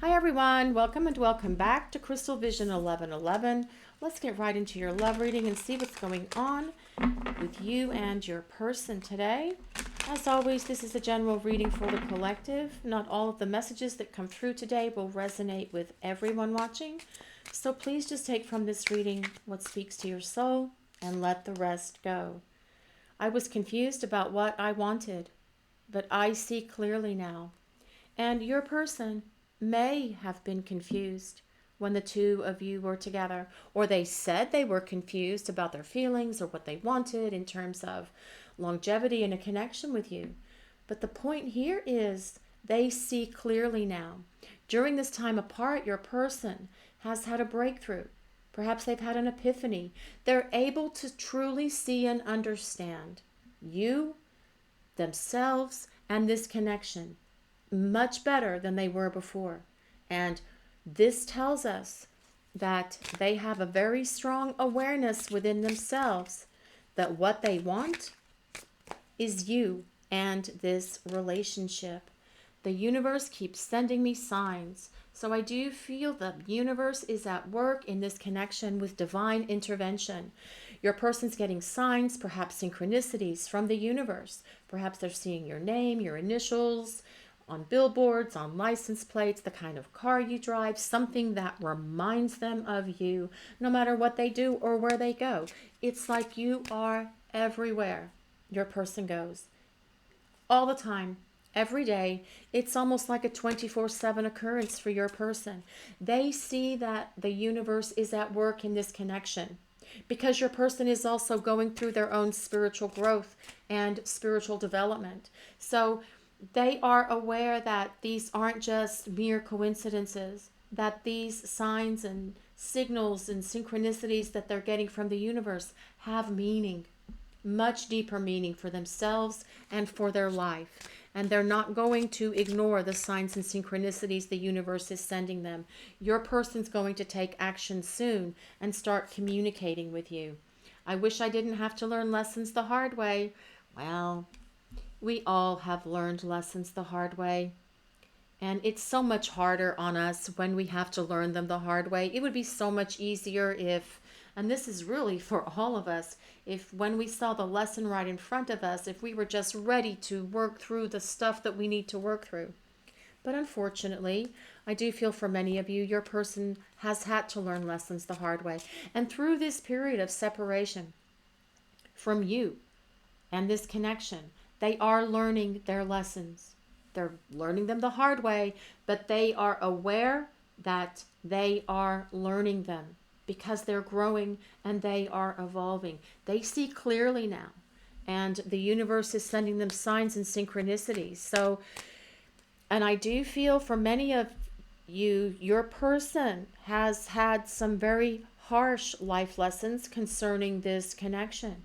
Hi everyone, welcome and welcome back to Crystal Vision 1111. Let's get right into your love reading and see what's going on with you and your person today. As always, this is a general reading for the collective. Not all of the messages that come through today will resonate with everyone watching. So please just take from this reading what speaks to your soul and let the rest go. I was confused about what I wanted, but I see clearly now. And your person may have been confused when the two of you were together, or they said they were confused about their feelings or what they wanted in terms of longevity and a connection with you. But the point here is they see clearly now. During this time apart, your person has had a breakthrough. Perhaps they've had an epiphany. They're able to truly see and understand you, themselves, and this connection much better than they were before. And this tells us that they have a very strong awareness within themselves that what they want is you and this relationship. The universe keeps sending me signs. So I do feel the universe is at work in this connection with divine intervention. Your person's getting signs, perhaps synchronicities from the universe. Perhaps they're seeing your name, your initials, on billboards, on license plates, the kind of car you drive, something that reminds them of you, no matter what they do or where they go. It's like you are everywhere your person goes. All the time, every day. It's almost like a 24/7 occurrence for your person. They see that the universe is at work in this connection because your person is also going through their own spiritual growth and spiritual development. So they are aware that these aren't just mere coincidences, that these signs and signals and synchronicities that they're getting from the universe have meaning, much deeper meaning for themselves and for their life. And they're not going to ignore the signs and synchronicities the universe is sending them. Your person's going to take action soon and start communicating with you. I wish I didn't have to learn lessons the hard way. Well, we all have learned lessons the hard way. And it's so much harder on us when we have to learn them the hard way. It would be so much easier if, and this is really for all of us, if when we saw the lesson right in front of us, if we were just ready to work through the stuff that we need to work through. But unfortunately, I do feel for many of you, your person has had to learn lessons the hard way. And through this period of separation from you and this connection, they are learning their lessons. They're learning them the hard way, but they are aware that they are learning them because they're growing and they are evolving. They see clearly now, and the universe is sending them signs and synchronicities. So, and I do feel for many of you, your person has had some very harsh life lessons concerning this connection.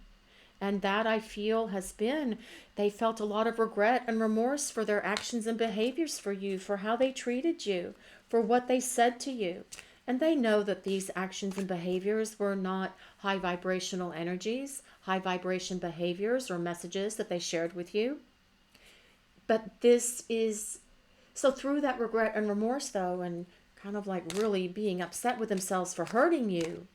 And that I feel has been, they felt a lot of regret and remorse for their actions and behaviors for you, for how they treated you, for what they said to you. And they know that these actions and behaviors were not high vibrational energies, high vibration behaviors or messages that they shared with you. But this is, so through that regret and remorse though, and kind of like really being upset with themselves for hurting you,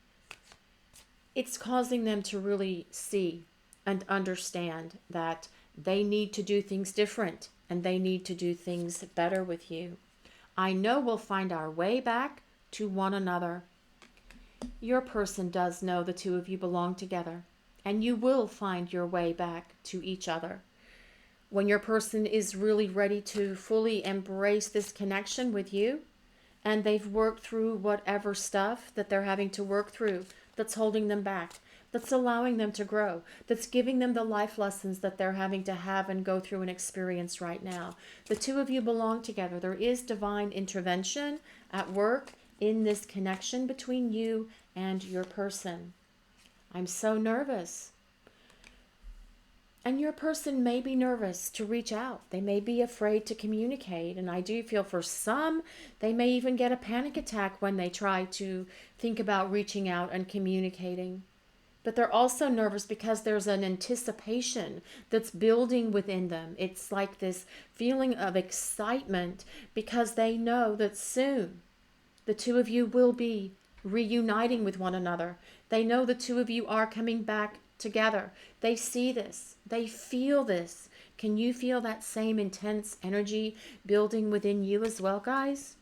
it's causing them to really see and understand that they need to do things different and they need to do things better with you. I know we'll find our way back to one another. Your person does know the two of you belong together, and you will find your way back to each other. When your person is really ready to fully embrace this connection with you, and they've worked through whatever stuff that they're having to work through that's holding them back, that's allowing them to grow, that's giving them the life lessons that they're having to have and go through and experience right now. The two of you belong together. There is divine intervention at work in this connection between you and your person. I'm so nervous. And your person may be nervous to reach out. They may be afraid to communicate. And I do feel for some, they may even get a panic attack when they try to think about reaching out and communicating. But they're also nervous because there's an anticipation that's building within them. It's like this feeling of excitement because they know that soon the two of you will be reuniting with one another. They know the two of you are coming back together. They see this. They feel this. Can you feel that same intense energy building within you as well, guys?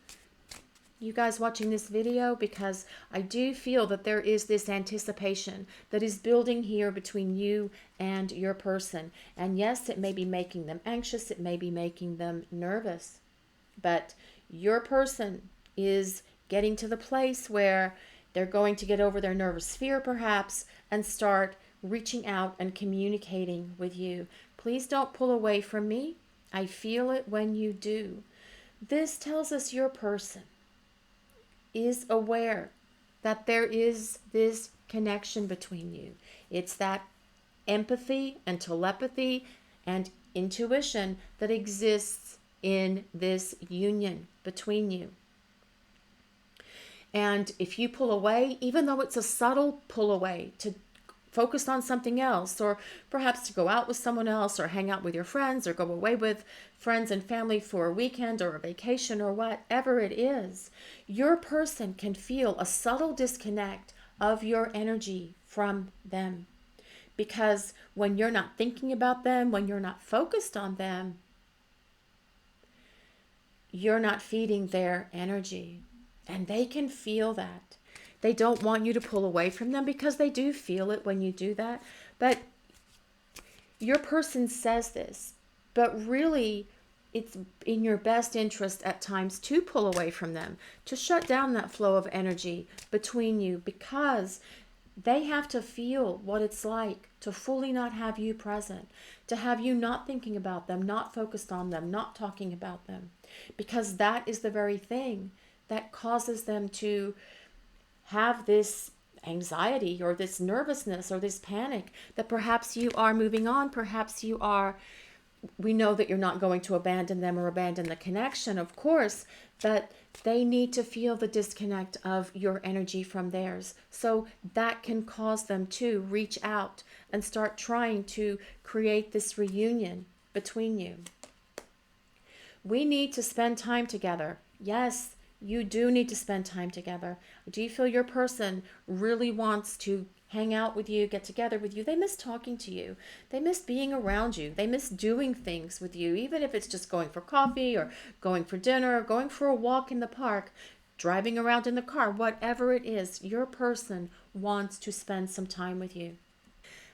You guys watching this video, because I do feel that there is this anticipation that is building here between you and your person. And yes, it may be making them anxious. It may be making them nervous. But your person is getting to the place where they're going to get over their nervous fear perhaps and start reaching out and communicating with you. Please don't pull away from me. I feel it when you do. This tells us your person is aware that there is this connection between you. It's that empathy and telepathy and intuition that exists in this union between you. And if you pull away, even though it's a subtle pull away to focus on something else, or perhaps to go out with someone else, or hang out with your friends, or go away with friends and family for a weekend or a vacation, or whatever it is, your person can feel a subtle disconnect of your energy from them. Because when you're not thinking about them, when you're not focused on them, you're not feeding their energy. And they can feel that. They don't want you to pull away from them because they do feel it when you do that. But your person says this, but really it's in your best interest at times to pull away from them, to shut down that flow of energy between you, because they have to feel what it's like to fully not have you present, to have you not thinking about them, not focused on them, not talking about them, because that is the very thing that causes them to have this anxiety or this nervousness or this panic that perhaps you are moving on, perhaps you are, we know that you're not going to abandon them or abandon the connection, of course, but they need to feel the disconnect of your energy from theirs. So that can cause them to reach out and start trying to create this reunion between you. We need to spend time together. Yes, you do need to spend time together. Do you feel your person really wants to hang out with you, get together with you? They miss talking to you. They miss being around you. They miss doing things with you, even if it's just going for coffee or going for dinner or going for a walk in the park, driving around in the car, whatever it is, your person wants to spend some time with you.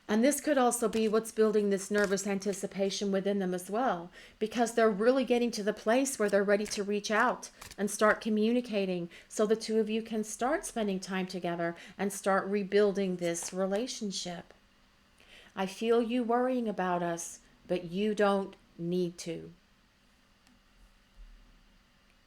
And this could also be what's building this nervous anticipation within them as well, because they're really getting to the place where they're ready to reach out and start communicating so the two of you can start spending time together and start rebuilding this relationship. I feel you worrying about us, but you don't need to.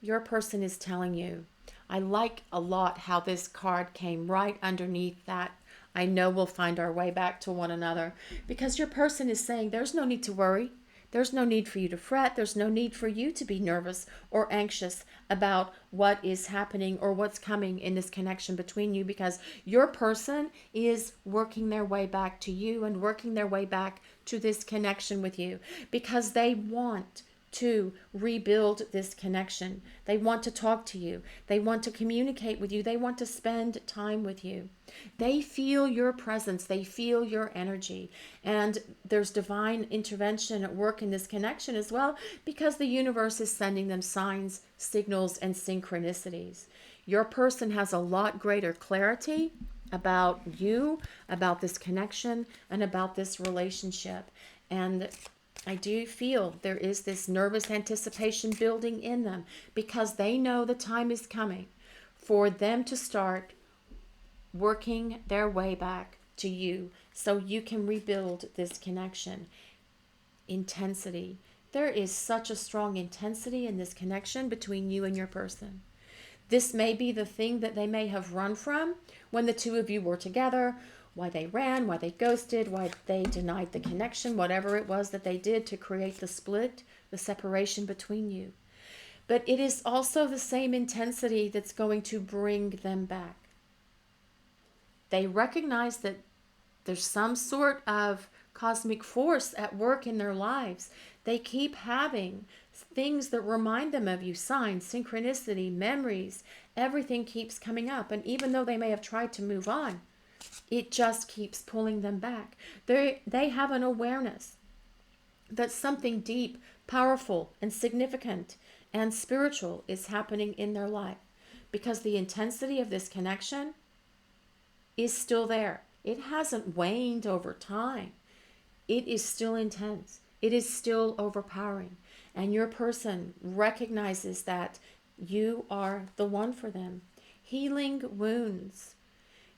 Your person is telling you. I like a lot how this card came right underneath that. I know we'll find our way back to one another, because your person is saying there's no need to worry. There's no need for you to fret. There's no need for you to be nervous or anxious about what is happening or what's coming in this connection between you, because your person is working their way back to you and working their way back to this connection with you, because they want to rebuild this connection. They want to talk to you. They want to communicate with you. They want to spend time with you. They feel your presence. They feel your energy. And there's divine intervention at work in this connection as well, because the universe is sending them signs, signals, and synchronicities. Your person has a lot greater clarity about you, about this connection, and about this relationship. And I do feel there is this nervous anticipation building in them, because they know the time is coming for them to start working their way back to you so you can rebuild this connection. Intensity. There is such a strong intensity in this connection between you and your person. This may be the thing that they may have run from when the two of you were together, why they ran, why they ghosted, why they denied the connection, whatever it was that they did to create the split, the separation between you. But it is also the same intensity that's going to bring them back. They recognize that There's some sort of cosmic force at work in their lives. They keep having things that remind them of you, signs, synchronicity, memories. Everything keeps coming up. And even though they may have tried to move on, it just keeps pulling them back. They have an awareness that something deep, powerful, and significant and spiritual is happening in their life, because the intensity of this connection is still there. It hasn't waned over time. It is still intense. It is still overpowering. And your person recognizes that you are the one for them. Healing wounds.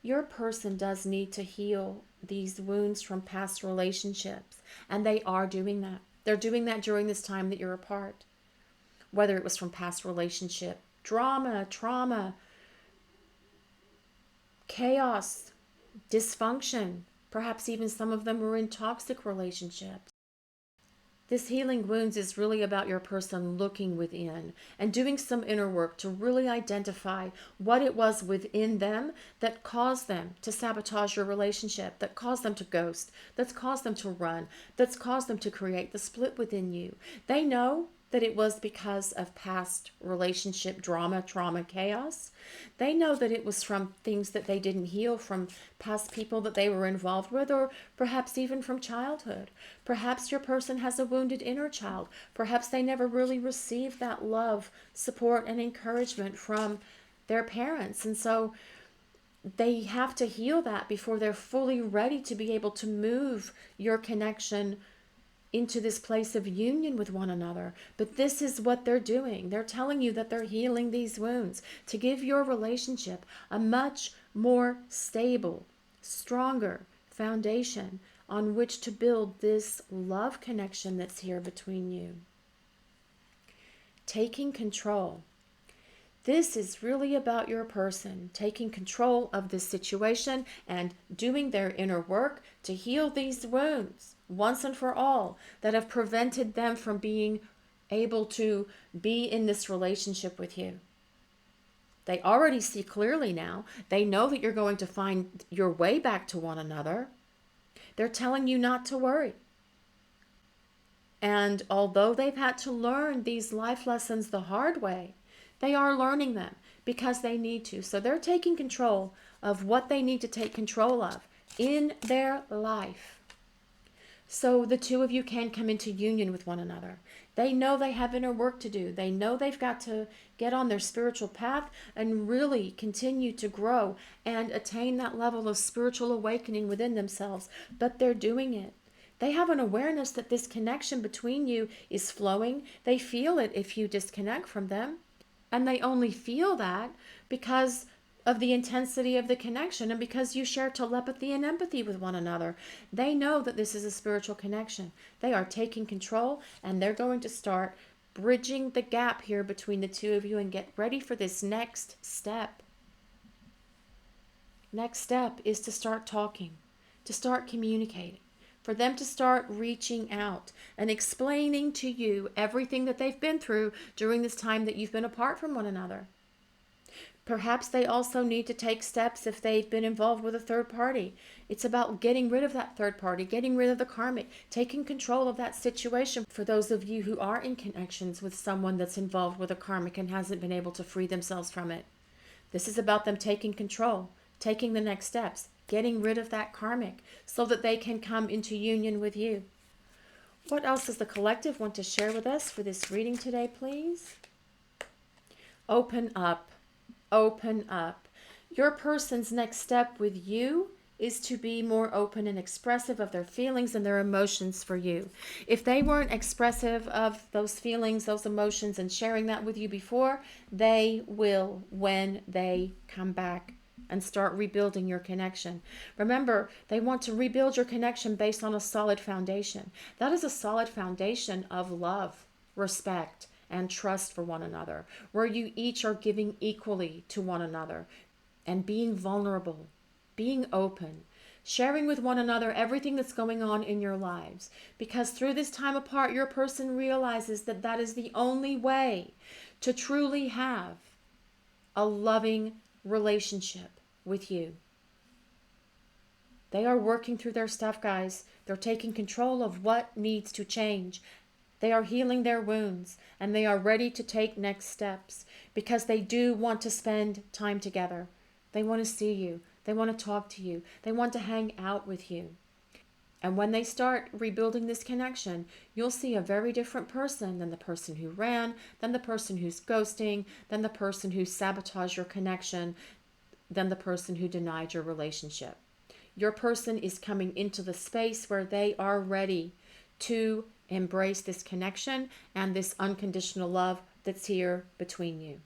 Your person does need to heal these wounds from past relationships. And they are doing that. They're doing that during this time that you're apart. Whether it was from past relationship, drama, trauma, chaos, dysfunction. Perhaps even some of them were in toxic relationships. This healing wounds is really about your person looking within and doing some inner work to really identify what it was within them that caused them to sabotage your relationship, that caused them to ghost, that's caused them to run, that's caused them to create the split within you. They know that it was because of past relationship drama, trauma, chaos. They know that it was from things that they didn't heal from past people that they were involved with, or perhaps even from childhood. Perhaps your person has a wounded inner child. Perhaps they never really received that love, support, and encouragement from their parents. And so they have to heal that before they're fully ready to be able to move your connection into this place of union with one another. But this is what they're doing. They're telling you that they're healing these wounds to give your relationship a much more stable, stronger foundation on which to build this love connection that's here between you. Taking control. This is really about your person taking control of this situation and doing their inner work to heal these wounds once and for all that have prevented them from being able to be in this relationship with you. They already see clearly now. They know that you're going to find your way back to one another. They're telling you not to worry. And although they've had to learn these life lessons the hard way, they are learning them because they need to. So they're taking control of what they need to take control of in their life, so the two of you can come into union with one another. They know they have inner work to do. They know they've got to get on their spiritual path and really continue to grow and attain that level of spiritual awakening within themselves. But they're doing it. They have an awareness that this connection between you is flowing. They feel it if you disconnect from them. And they only feel that because of the intensity of the connection and because you share telepathy and empathy with one another. They know that this is a spiritual connection. They are taking control, and they're going to start bridging the gap here between the two of you and get ready for this next step. Next step is to start talking, to start communicating, for them to start reaching out and explaining to you everything that they've been through during this time that you've been apart from one another. Perhaps they also need to take steps if they've been involved with a third party. It's about getting rid of that third party, getting rid of the karmic, taking control of that situation. For those of you who are in connections with someone that's involved with a karmic and hasn't been able to free themselves from it, this is about them taking control, taking the next steps, getting rid of that karmic so that they can come into union with you. What else does the collective want to share with us for this reading today, please? Open up. Open up. Your person's next step with you is to be more open and expressive of their feelings and their emotions for you. If they weren't expressive of those feelings, those emotions, and sharing that with you before, they will when they come back and start rebuilding your connection. Remember, they want to rebuild your connection based on a solid foundation. That is a solid foundation of love, respect, and trust for one another, where you each are giving equally to one another and being vulnerable, being open, sharing with one another everything that's going on in your lives. Because through this time apart, your person realizes that that is the only way to truly have a loving relationship with you. They are working through their stuff, guys. They're taking control of what needs to change. They are healing their wounds, and they are ready to take next steps because they do want to spend time together. They want to see you. They want to talk to you. They want to hang out with you. And when they start rebuilding this connection, you'll see a very different person than the person who ran, than the person who's ghosting, than the person who sabotaged your connection, than the person who denied your relationship. Your person is coming into the space where they are ready to embrace this connection and this unconditional love that's here between you.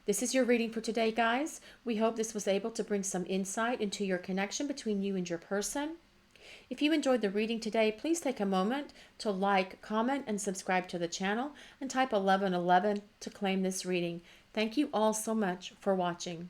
This is your reading for today, guys. We hope this was able to bring some insight into your connection between you and your person. If you enjoyed the reading today, please take a moment to like, comment, and subscribe to the channel and type 1111 to claim this reading. Thank you all so much for watching.